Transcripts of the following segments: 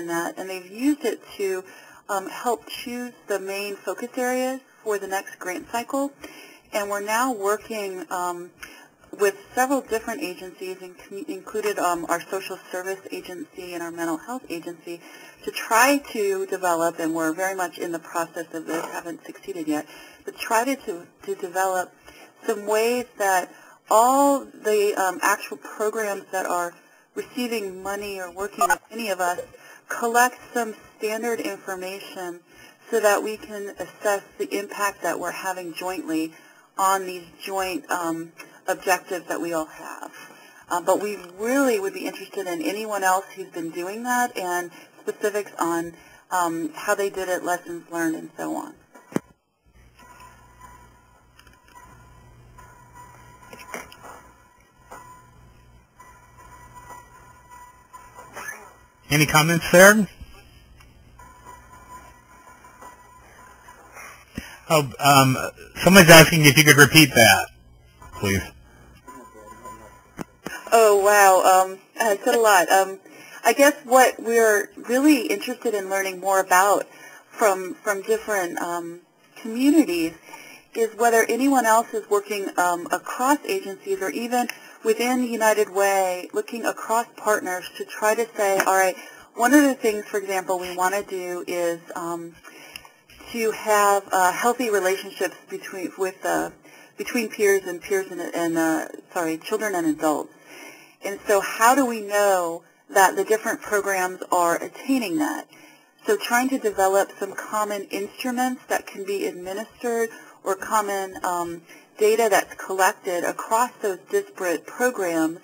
in that, and they've used it to help choose the main focus areas for the next grant cycle. And we're now working with several different agencies, included our social service agency and our mental health agency, to try to develop, and we're very much in the process of this, haven't succeeded yet, but try to develop some ways that all the actual programs that are receiving money or working with any of us collect some standard information so that we can assess the impact that we're having jointly on these joint objectives that we all have. But we really would be interested in anyone else who's been doing that and specifics on how they did it, lessons learned, and so on. Any comments there? Oh, someone's asking if you could repeat that, please. Oh, wow. I said a lot. I guess what we're really interested in learning more about from different communities is whether anyone else is working across agencies or even within United Way, looking across partners to try to say, all right, one of the things, for example, we want to do is to have healthy relationships between peers and children and adults. And so how do we know that the different programs are attaining that? So trying to develop some common instruments that can be administered or common data that's collected across those disparate programs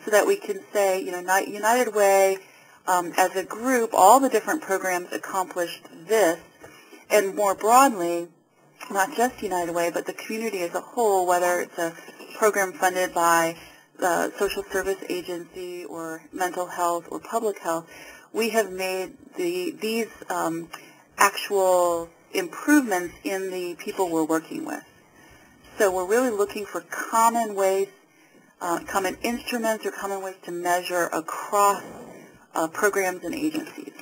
so that we can say, you know, United Way, as a group, all the different programs accomplished this, and more broadly, not just United Way, but the community as a whole, whether it's a program funded by the social service agency or mental health or public health, we have made these actual improvements in the people we're working with. So we're really looking for common ways, common instruments or common ways to measure across programs and agencies.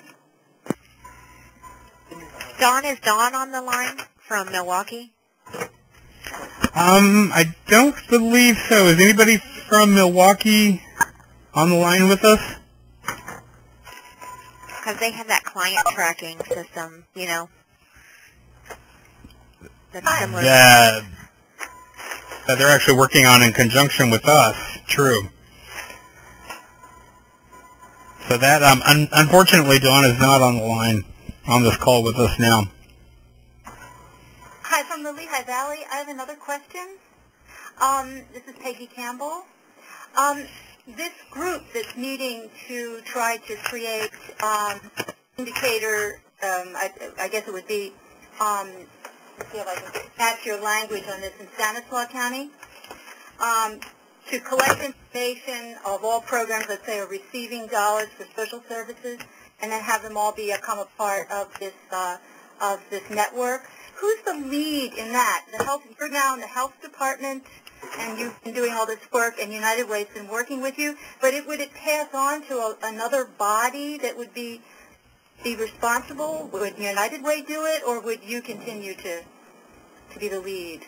Dawn, is Dawn on the line from Milwaukee? I don't believe so. Is anybody from Milwaukee on the line with us? Because they have that client tracking system, you know. That's similar. That they're actually working on in conjunction with us. True. So that, unfortunately, Dawn is not on the line on this call with us now. Hi, from the Lehigh Valley. I have another question. This is Peggy Campbell. This group that's meeting to try to create indicator, I guess it would be, let's see if I can catch your language on this, in Stanislaus County, to collect information of all programs that say are receiving dollars for social services, and then have them all become a part of this network. Who's the lead in that? You're now in the health department, and you've been doing all this work, and United Way's been working with you. But would it pass on to another body that would be responsible? Would United Way do it, or would you continue to be the lead?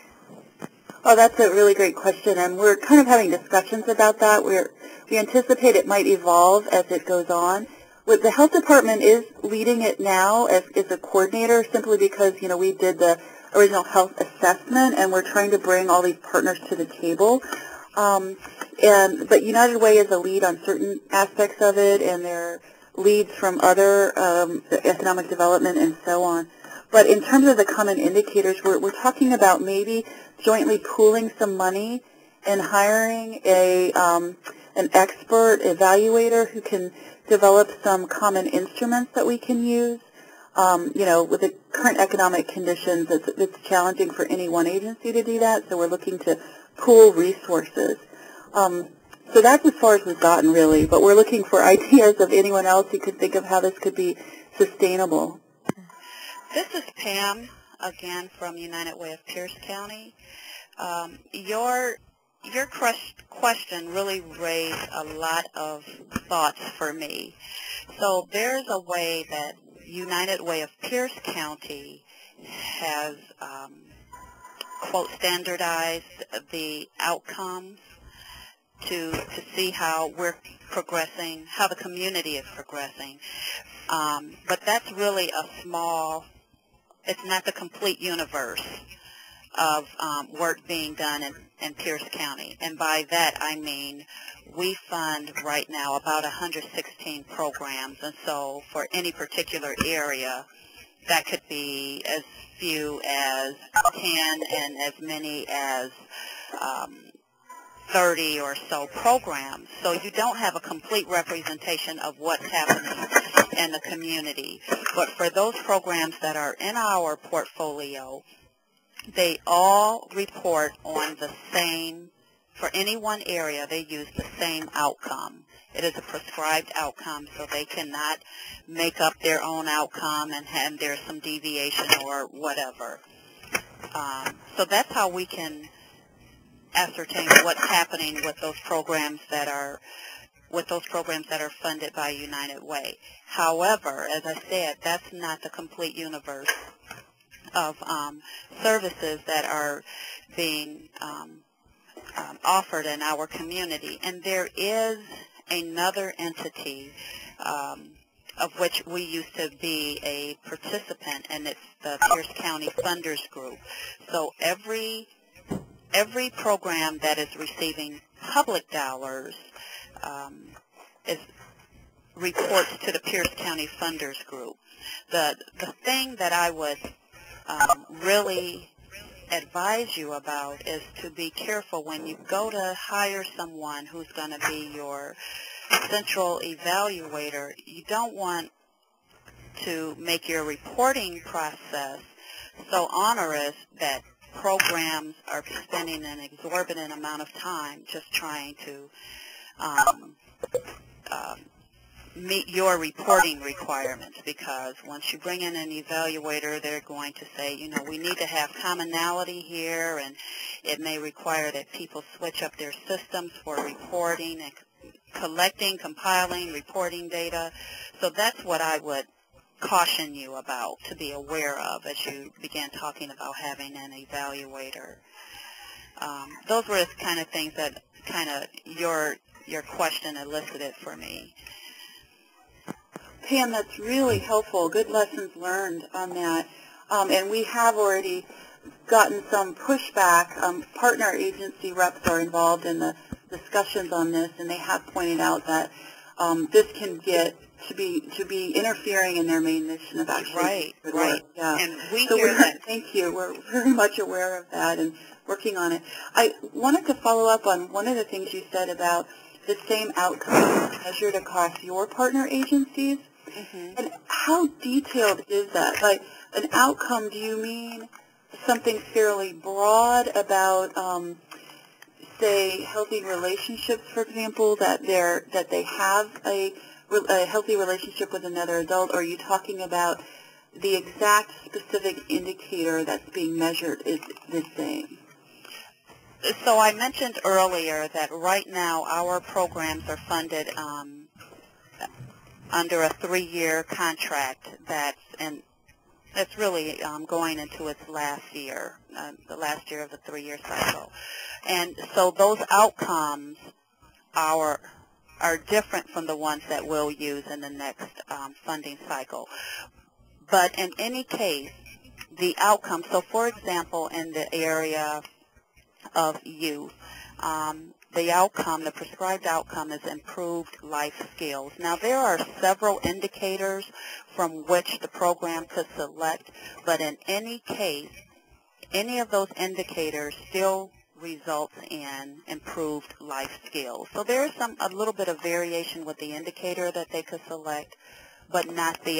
Oh, that's a really great question, and we're kind of having discussions about that. We anticipate it might evolve as it goes on. The health department is leading it now as a coordinator, simply because, you know, we did the original health assessment, and we're trying to bring all these partners to the table. But United Way is a lead on certain aspects of it, and there are leads from other economic development and so on. But in terms of the common indicators, we're talking about maybe jointly pooling some money and hiring an expert evaluator who can develop some common instruments that we can use. You know, with the current economic conditions, it's challenging for any one agency to do that, so we're looking to pool resources. So that's as far as we've gotten, really, but we're looking for ideas of anyone else who could think of how this could be sustainable. This is Pam, again, from United Way of Pierce County. Your your question really raised a lot of thoughts for me. So there's a way that United Way of Pierce County has, quote, standardized the outcomes to see how we're progressing, how the community is progressing. But that's really a small, it's not the complete universe of work being done in Pierce County. And by that I mean we fund right now about 116 programs, and so for any particular area that could be as few as 10 and as many as 30 or so programs. So you don't have a complete representation of what's happening in the community. But for those programs that are in our portfolio, they all report on the same, for any one area, they use the same outcome. It is a prescribed outcome, so they cannot make up their own outcome and there's some deviation or whatever. So that's how we can ascertain what's happening with those programs that are funded by United Way. However, as I said, that's not the complete universe of services that are being offered in our community. And there is another entity of which we used to be a participant, and it's the Pierce County Funders Group. So every program that is receiving public dollars reports to the Pierce County Funders Group. The thing that I would really advise you about is to be careful when you go to hire someone who's going to be your central evaluator. You don't want to make your reporting process so onerous that programs are spending an exorbitant amount of time just trying to meet your reporting requirements, because once you bring in an evaluator, they're going to say, you know, we need to have commonality here, and it may require that people switch up their systems for reporting and collecting, compiling, reporting data. So that's what I would caution you about, to be aware of as you begin talking about having an evaluator. Those were the kind of things that your question elicited for me. Pam, that's really helpful. Good lessons learned on that. And we have already gotten some pushback. Partner agency reps are involved in the discussions on this, and they have pointed out that this can get to be interfering in their main mission of actually right. Work. Yeah. And we hear that. Thank you. We're very much aware of that and working on it. I wanted to follow up on one of the things you said about the same outcome measured across your partner agencies. Mm-hmm. And how detailed is that? Like, an outcome, do you mean something fairly broad about, say, healthy relationships, for example, that they have a healthy relationship with another adult, or are you talking about the exact specific indicator that's being measured is the same? So I mentioned earlier that right now our programs are funded under a 3-year contract that's really going into its last year, the last year of the 3-year cycle. And so those outcomes are different from the ones that we'll use in the next funding cycle. But in any case, the outcome, so for example, in the area of youth, the prescribed outcome is improved life skills. Now, there are several indicators from which the program could select, but in any case, any of those indicators still results in improved life skills. So there is a little bit of variation with the indicator that they could select, but not the